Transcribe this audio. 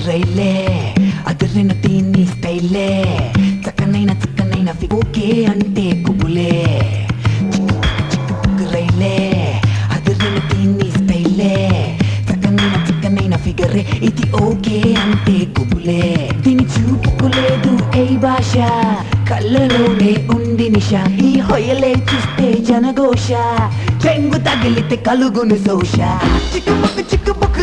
రైలే అదిరిన దీన్ని స్టైలే చక్కనైన ఓకే అంటే కుబులే చిక్కు రైలే అదిరిన దీన్ని స్టైలే చక్కనైన ఫిగరే ఇది ఓకే అంటే కుబులే దీని చూపుకులేదు ఏ భాష కళ్ళలోనే ఉంది నిష ఈ హొయలే చూస్తే జనఘోష చెంగు తగిలితే కలుగును దోష చిక్కుబుక్కు